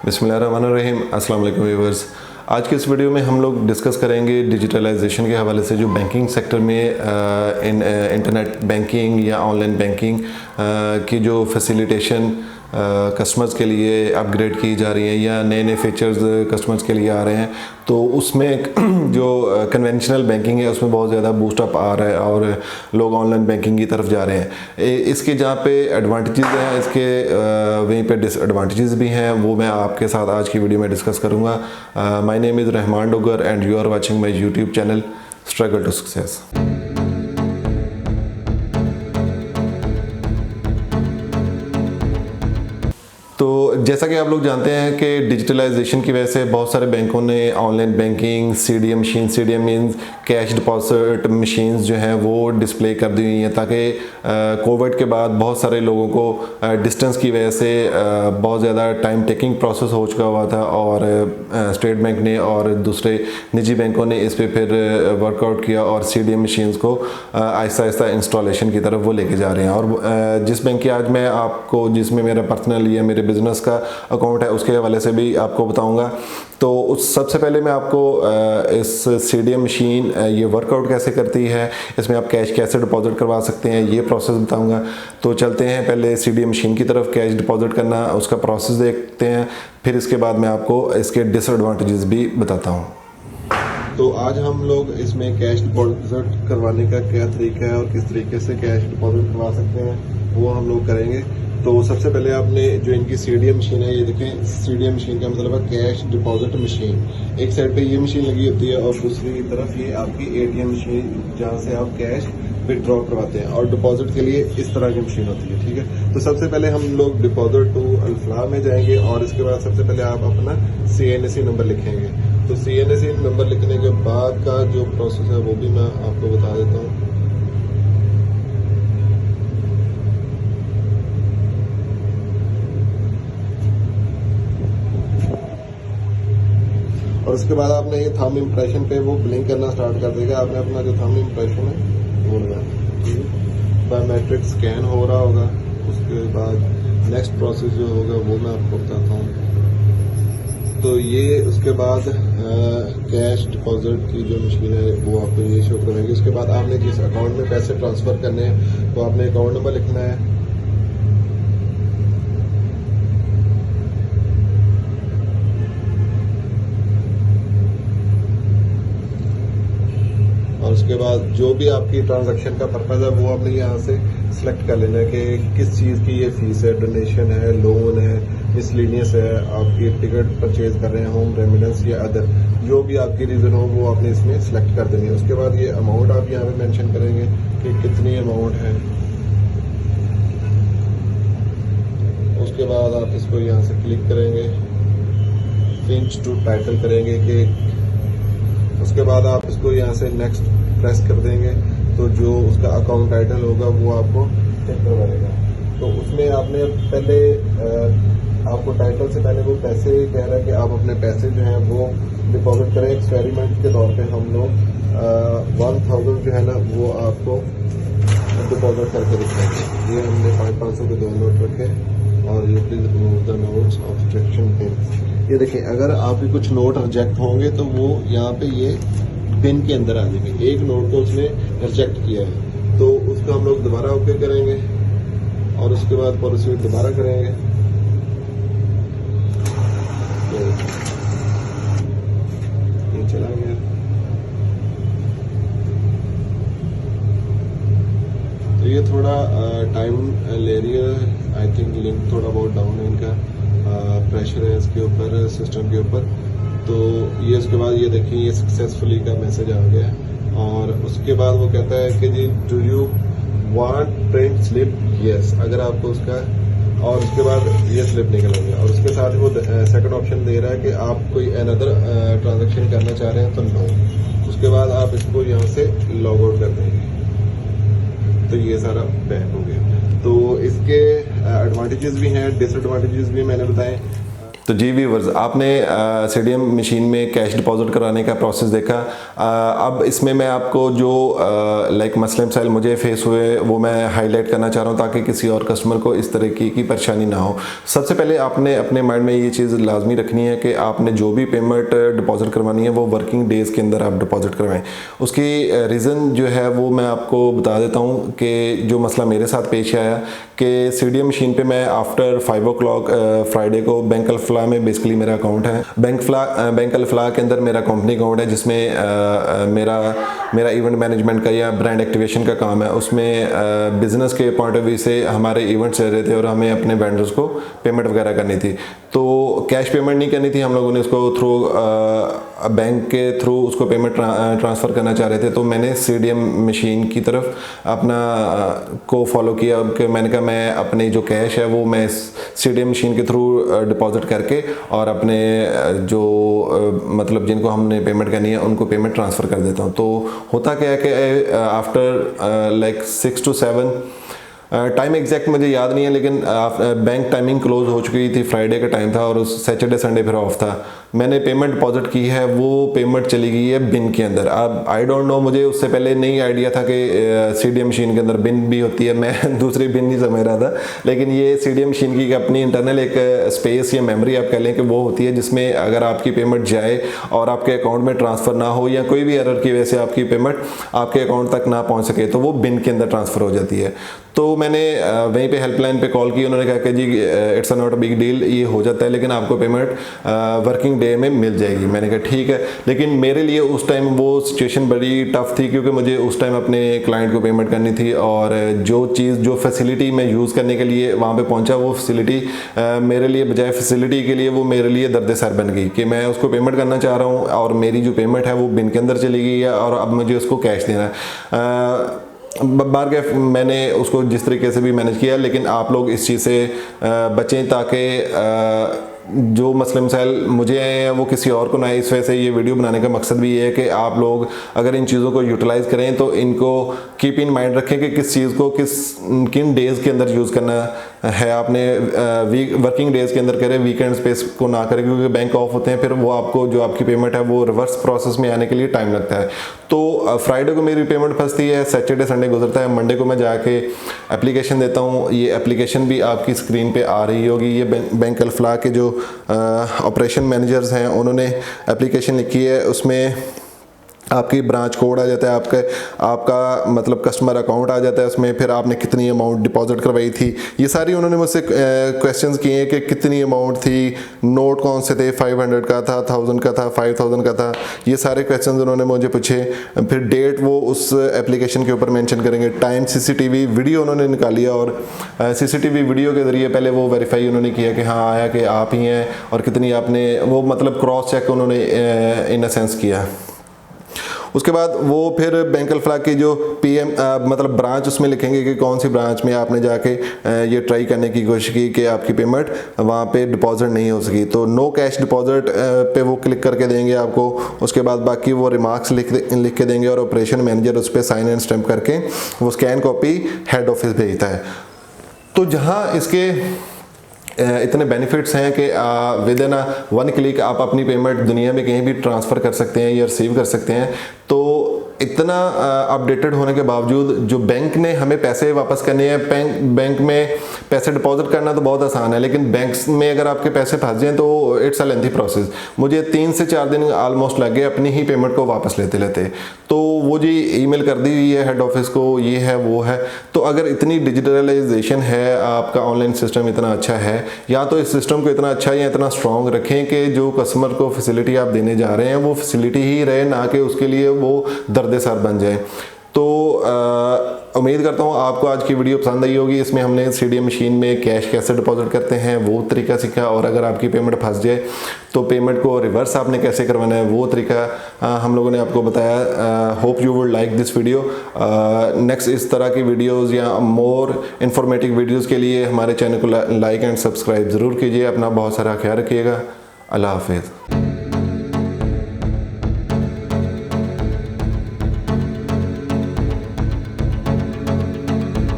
बिस्मिल्लाहिर्रहमानिर्रहीम। अस्सलाम वालेकुम व्यूअर्स। आज के इस वीडियो में हम लोग डिस्कस करेंगे डिजिटलाइजेशन के हवाले से जो बैंकिंग सेक्टर में इंटरनेट बैंकिंग या ऑनलाइन बैंकिंग की जो फैसिलिटेशन कस्टमर्स के लिए अपग्रेड की जा रही है या नए नए फीचर्स कस्टमर्स के लिए आ रहे हैं, तो उसमें जो कन्वेंशनल बैंकिंग है उसमें बहुत ज़्यादा बूस्टअप आ रहा है और लोग ऑनलाइन बैंकिंग की तरफ जा रहे हैं। इसके जहाँ पे एडवांटेजेस हैं, इसके वहीं पे डिसएडवांटेजेस भी हैं, वो मैं आपके साथ आज की वीडियो में डिस्कस करूँगा। My name is Rahman Dogar and you are watching my YouTube channel struggle to success. तो जैसा कि आप लोग जानते हैं कि डिजिटलाइजेशन की वजह से बहुत सारे बैंकों ने online banking CDM means cash deposit machines जो हैं वो डिस्प्ले कर दी हुई हैं, ताकि कोविड के बाद बहुत सारे लोगों को डिस्टेंस की वजह से बहुत ज़्यादा टाइम टेकिंग प्रोसेस हो चुका हुआ था और स्टेट बैंक ने और दूसरे निजी बैंकों ने इस पर फिर वर्कआउट किया और सीडीएम मशीन्स को आहिस्ता आहिस्ता इंस्टॉलेशन की तरफ वो लेके जा रहे हैं। और जिस बैंक की आज मैं आपको, जिसमें मेरा पर्सनल या मेरे बिजनेस का अकाउंट है, उसके हवाले से भी आपको बताऊंगा। तो उस सबसे पहले मैं आपको इस सीडीएम मशीन ये वर्कआउट कैसे करती है, इसमें आप कैश कैसे डिपॉजिट करवा सकते हैं, ये प्रोसेस बताऊंगा। तो चलते हैं पहले सीडीएम मशीन की तरफ, कैश डिपॉजिट करना उसका प्रोसेस देखते हैं, फिर इसके बाद मैं आपको इसके डिसएडवांटेजेस भी बताता हूँ। तो आज हम लोग इसमें कैश डिपॉजिट करवाने का क्या तरीका है और किस तरीके से कैश डिपॉजिट करवा सकते हैं वो हम लोग करेंगे। तो सबसे पहले आपने जो इनकी सीडीएम मशीन है, ये देखें, सीडीएम मशीन का मतलब है कैश डिपॉजिट मशीन। एक साइड पे ये मशीन लगी होती है और दूसरी तरफ ये आपकी एटीएम मशीन, जहाँ से आप कैश विड्रॉ करवाते हैं, और डिपॉजिट के लिए इस तरह की मशीन होती है। ठीक है, तो सबसे पहले हम लोग डिपॉजिट टू अल्फला में जाएंगे और इसके बाद सबसे पहले आप अपना CNSE नंबर लिखेंगे। तो CNSE नंबर लिखने के बाद का जो प्रोसेस है वो भी मैं आपको बता देता हूँ। और उसके बाद आपने ये थंब इम्प्रेशन पे वो ब्लिंक करना स्टार्ट कर देगा। आपने अपना जो थंब इम्प्रेशन है वो लगाना, बायोमेट्रिक स्कैन हो रहा होगा। उसके बाद नेक्स्ट प्रोसेस जो होगा वो मैं आपको बताता हूँ। तो ये उसके बाद कैश डिपॉजिट की जो मशीन है वो आपको ये शो करेंगे। उसके बाद आपने जिस अकाउंट में पैसे ट्रांसफर करने हैं तो आपने अकाउंट नंबर लिखना है, और उसके बाद जो भी आपकी ट्रांजैक्शन का पर्पज़ है वो आपने यहाँ से सिलेक्ट कर लेना है कि किस चीज़ की ये फीस है, डोनेशन है, लोन है, मिसलेनियस है, आपकी टिकट परचेज कर रहे हैं, होम रेमिडेंस या अदर, जो भी आपकी रीज़न हो वो आपने इसमें सिलेक्ट कर देनी है। उसके बाद ये अमाउंट आप यहाँ पे मेंशन करेंगे कि कितनी अमाउंट है। उसके बाद आप इसको यहाँ से क्लिक करेंगे, चेंज टू टाइटल करेंगे कि, उसके बाद आप इसको यहाँ से नेक्स्ट प्रेस कर देंगे तो जो उसका अकाउंट टाइटल होगा वो आपको चेक करवाएगा। तो उसमें आपने पहले आपको टाइटल से पहले वो पैसे कह रहा है कि आप अपने पैसे जो हैं वो डिपॉजिट करें। एक्सपेरिमेंट के तौर पे हम लोग 1000 जो है ना वो आपको डिपॉजिट करके दिखाएंगे। ये हमने 500 के 2 नोट रखे और ये please remove the notes of rejection pin. ये देखिए, अगर आपके कुछ नोट रिजेक्ट होंगे तो वो यहाँ पे ये पिन के अंदर आ जाएंगे। एक नोट को उसने रिजेक्ट किया है तो उसको हम लोग दोबारा ओके करेंगे और उसके बाद प्रोसीड दोबारा करेंगे। ये चला गया। तो ये थोड़ा टाइम ले रही है, आई थिंक लिंक थोड़ा बहुत डाउन है, इनका प्रेशर है इसके ऊपर, सिस्टम के ऊपर। तो ये उसके बाद ये देखिए, ये सक्सेसफुली का मैसेज आ गया है। और उसके बाद वो कहता है कि जी do you want print slip, yes, अगर आपको उसका, और उसके बाद ये स्लिप निकल गया। और उसके साथ वो सेकंड ऑप्शन दे रहा है कि आप कोई अनदर ट्रांजैक्शन करना चाह रहे हैं तो नो। उसके बाद आप इसको यहाँ से लॉग आउट कर देंगे। तो ये सारा बैन हो गया। तो इसके एडवांटेजेस भी हैं, डिसएडवांटेजेस भी मैंने बताए। तो जी व्यूअर्स, आपने सीडीएम मशीन में कैश डिपॉजिट कराने का प्रोसेस देखा। अब इसमें मैं आपको जो मसले मसाइल मुझे फेस हुए वो मैं हाईलाइट करना चाह रहा हूँ ताकि किसी और कस्टमर को इस तरह की परेशानी ना हो। सबसे पहले आपने अपने माइंड में ये चीज़ लाजमी रखनी है कि आपने जो भी पेमेंट डिपॉजिट करवानी है वो वर्किंग डेज़ के अंदर आप डिपॉजिट करवाएं। उसकी रीज़न जो है वो मैं आपको बता देता हूँ कि जो मसला मेरे साथ पेश आया कि सीडीएम मशीन पे मैं आफ्टर 5 o'clock फ्राइडे को बैंक अल-फलाह में बेसिकली मेरा अकाउंट है। बैंक अल-फलाह के अंदर मेरा कंपनी अकाउंट है जिसमें मेरा इवेंट मैनेजमेंट का या ब्रांड एक्टिवेशन का काम है। उसमें बिज़नेस के पॉइंट ऑफ व्यू से हमारे इवेंट्स चल रहे थे और हमें अपने वेंडर्स को पेमेंट वगैरह करनी थी। तो कैश पेमेंट नहीं करनी थी, हम लोगों ने उसको थ्रू बैंक के थ्रू उसको पेमेंट ट्रांसफ़र करना चाह रहे थे। तो मैंने सीडीएम मशीन की तरफ अपना को फॉलो किया कि मैंने कहा मैं अपनी जो कैश है वो मैं सीडीएम मशीन के थ्रू डिपॉजिट करके और अपने जो मतलब जिनको हमने पेमेंट करनी है उनको पेमेंट ट्रांसफ़र कर देता हूँ। तो होता क्या है कि आफ्टर 6 to 7 टाइम एग्जैक्ट मुझे याद नहीं है, लेकिन बैंक टाइमिंग क्लोज हो चुकी थी, फ्राइडे का टाइम था और उस सैटरडे संडे फिर ऑफ था। मैंने पेमेंट डिपॉजिट की है, वो पेमेंट चली गई है बिन के अंदर। अब आई डोंट नो, मुझे उससे पहले नहीं आइडिया था कि सीडीएम मशीन के अंदर बिन भी होती है। मैं दूसरी बिन नहीं समझ रहा था, लेकिन ये सीडीएम मशीन की अपनी इंटरनल एक स्पेस या मेमोरी आप कह लें कि वो होती है जिसमें अगर आपकी पेमेंट जाए और आपके अकाउंट में ट्रांसफ़र ना हो या कोई भी एरर की वजह से आपकी पेमेंट आपके अकाउंट तक ना पहुँच सके तो वो बिन के अंदर ट्रांसफ़र हो जाती है। तो मैंने वहीं पे हेल्पलाइन पे कॉल की, उन्होंने कहा कि जी it's not a big deal, ये हो जाता है लेकिन आपको पेमेंट वर्किंग डे में मिल जाएगी। मैंने कहा ठीक है, लेकिन मेरे लिए उस टाइम वो सिचुएशन बड़ी टफ थी क्योंकि मुझे उस टाइम अपने क्लाइंट को पेमेंट करनी थी और जो फैसिलिटी मैं यूज़ करने के लिए वहाँ पे पहुँचा वो फैसिलिटी मेरे लिए बजाय फैसिलिटी के लिए वो मेरे लिए दर्द सर बन गई कि मैं उसको पेमेंट करना चाह रहा हूँ और मेरी जो पेमेंट है वो बिन के अंदर चली गई है और अब मुझे उसको कैश देना है। बार के मैंने उसको जिस तरीके से भी मैनेज किया, लेकिन आप लोग इस चीज़ से बचें ताकि जो मसले मसाइल मुझे आए हैं वो किसी और को ना आए। इस वजह से ये वीडियो बनाने का मकसद भी ये है कि आप लोग अगर इन चीज़ों को यूटिलाइज़ करें तो इनको कीप इन माइंड रखें कि किस चीज़ को किन डेज़ के अंदर यूज़ करना है। आपने वर्किंग डेज़ के अंदर करें, वीकेंड स्पेस को ना करें क्योंकि बैंक ऑफ होते हैं, फिर वो आपको जो आपकी पेमेंट है वो रिवर्स प्रोसेस में आने के लिए टाइम लगता है। तो फ्राइडे को मेरी पेमेंट फंसती है, सैटरडे संडे गुजरता है, मंडे को मैं जाके एप्लीकेशन देता हूँ। ये एप्लीकेशन भी आपकी स्क्रीन पे आ रही होगी। ये बैंक अल-फलाह के जो ऑपरेशन मैनेजर्स हैं उन्होंने एप्लीकेशन लिखी है, उसमें आपकी ब्रांच कोड आ जाता है, आपका मतलब कस्टमर अकाउंट आ जाता है उसमें, फिर आपने कितनी अमाउंट डिपॉजिट करवाई थी, ये सारी उन्होंने मुझसे क्वेश्चंस किए हैं कि कितनी अमाउंट थी, नोट कौन से थे, 500 का था, 1000 का था, 5000 का था, ये सारे क्वेश्चंस उन्होंने मुझे पूछे। फिर डेट वो उस एप्लीकेशन के ऊपर मेंशन करेंगे, टाइम, सीसीटीवी वीडियो उन्होंने निकाली और सीसीटीवी वीडियो के ज़रिए पहले वो वेरीफाई उन्होंने किया कि हाँ आया कि आप ही हैं और कितनी आपने, वो मतलब क्रॉस चेक उन्होंने इन अ सेंस किया। उसके बाद वो फिर बैंक अल-फलाह की जो पीएम मतलब ब्रांच उसमें लिखेंगे कि कौन सी ब्रांच में आपने जाके ये ट्राई करने की कोशिश की कि आपकी पेमेंट वहाँ पे डिपॉजिट नहीं हो सकी, तो नो कैश डिपॉजिट पे वो क्लिक करके देंगे आपको। उसके बाद बाकी वो रिमार्क्स लिख के देंगे और ऑपरेशन मैनेजर उस पर साइन एंड स्टैम्प करके वो स्कैन कॉपी हेड ऑफिस भेजता है। तो जहाँ इसके इतने बेनिफिट्स हैं कि विद इन 1 क्लिक आप अपनी पेमेंट दुनिया में कहीं भी ट्रांसफ़र कर सकते हैं या रिसीव कर सकते हैं। तो इतना अपडेटेड होने के बावजूद जो बैंक ने हमें पैसे वापस करने हैं, बैंक में पैसे डिपॉजिट करना तो बहुत आसान है, लेकिन बैंक में अगर आपके पैसे फंस जाएं तो इट्स अ लेंथी प्रोसेस। मुझे 3 से 4 दिन ऑलमोस्ट लग गए अपनी ही पेमेंट को वापस लेते लेते। तो वो जी ईमेल कर दी हुई है हेड ऑफिस को, ये है वो है। तो अगर इतनी डिजिटलाइजेशन है, आपका ऑनलाइन सिस्टम इतना अच्छा है, या तो इस सिस्टम को इतना अच्छा या इतना स्ट्रॉन्ग रखें कि जो कस्टमर को फैसिलिटी आप देने जा रहे हैं वो फैसिलिटी ही रहे, ना कि उसके लिए वो दर्द सर बन जाए। तो उम्मीद करता हूँ आपको आज की वीडियो पसंद आई होगी। इसमें हमने सीडीएम मशीन में कैश कैसे डिपॉजिट करते हैं वो तरीका सीखा, और अगर आपकी पेमेंट फंस जाए तो पेमेंट को रिवर्स आपने कैसे करवाना है वो तरीका हम लोगों ने आपको बताया। Hope you would like this video. Next इस तरह की वीडियोज़ या मोर इन्फॉर्मेटिव वीडियोज़ के लिए हमारे चैनल को लाइक एंड सब्सक्राइब ज़रूर कीजिए। अपना बहुत सारा ख्याल रखिएगा। अल्लाह हाफिज़।